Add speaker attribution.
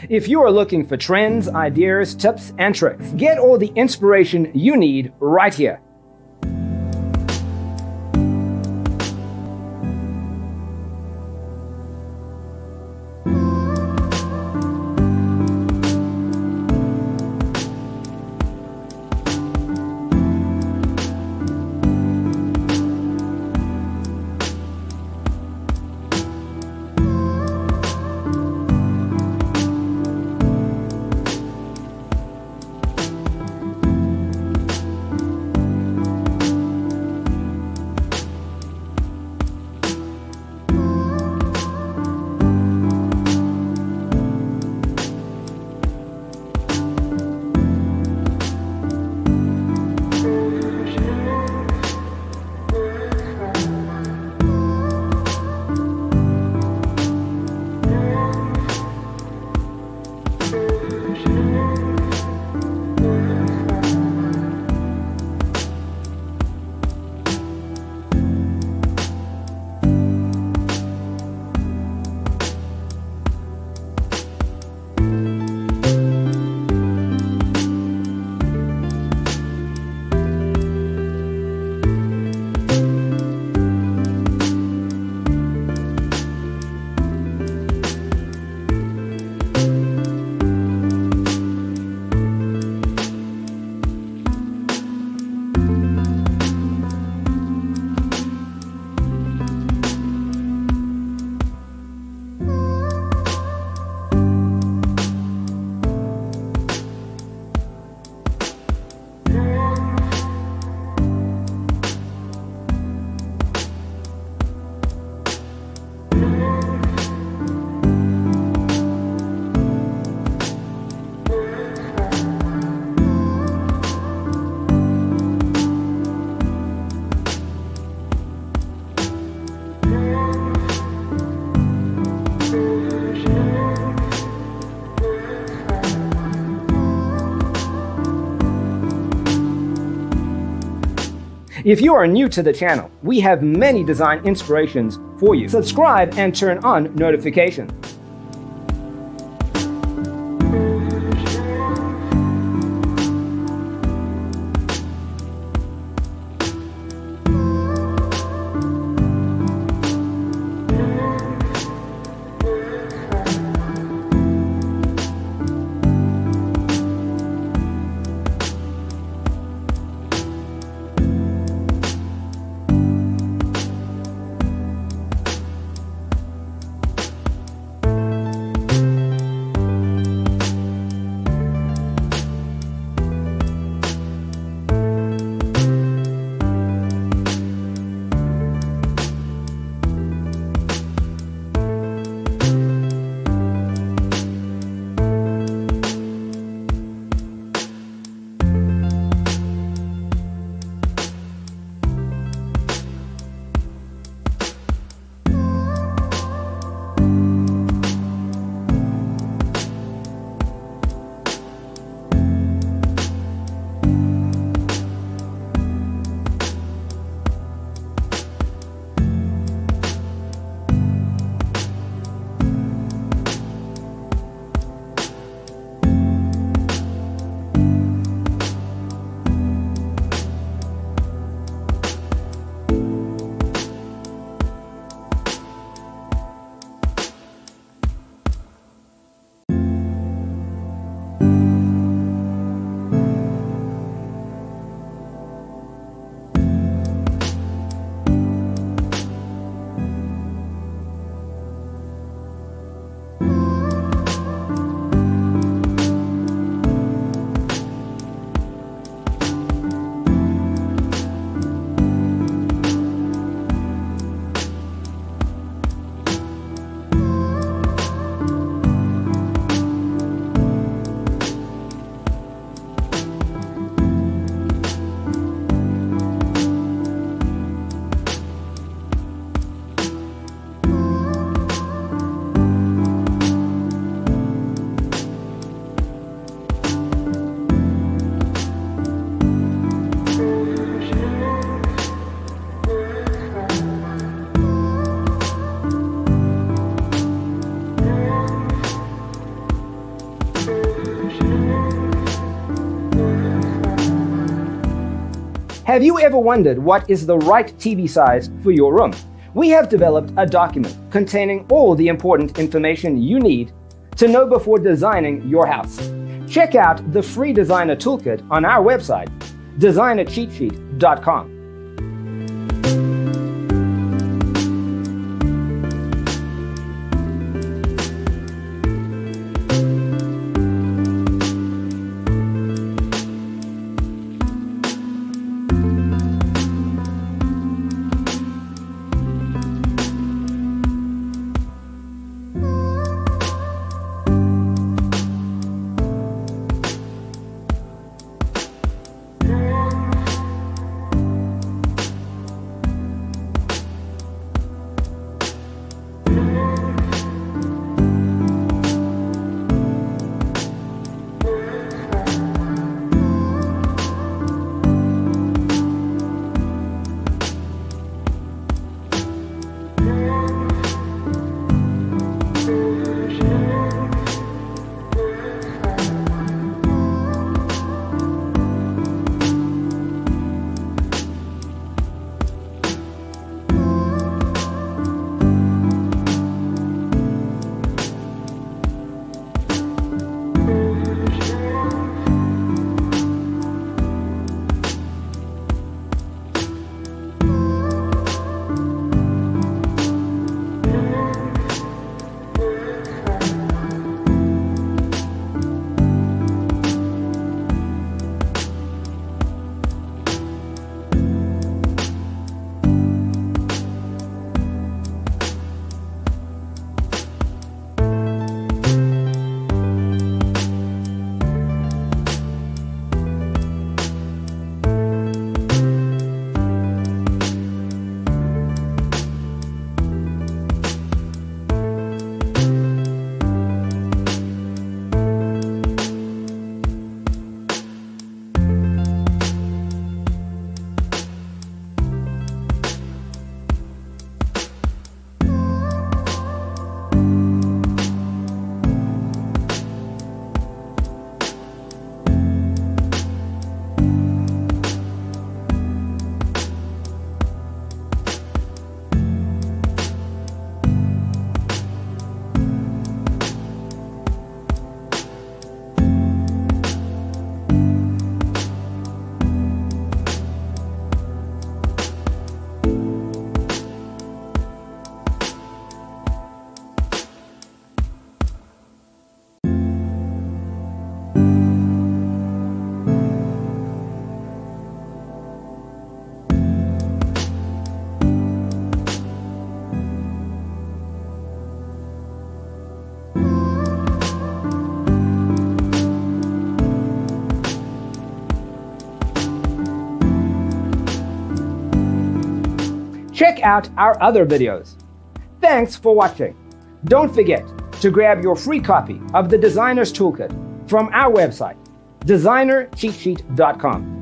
Speaker 1: If you are looking for trends, ideas, tips, and tricks, get all the inspiration you need right here. If you are new to the channel, we have many design inspirations for you. Subscribe and turn on notifications. Have you ever wondered what is the right TV size for your room? We have developed a document containing all the important information you need to know before designing your house. Check out the free designer toolkit on our website, designercheatsheet.com. Check out our other videos. Thanks for watching. Don't forget to grab your free copy of the Designer's Toolkit from our website, designercheatsheet.com.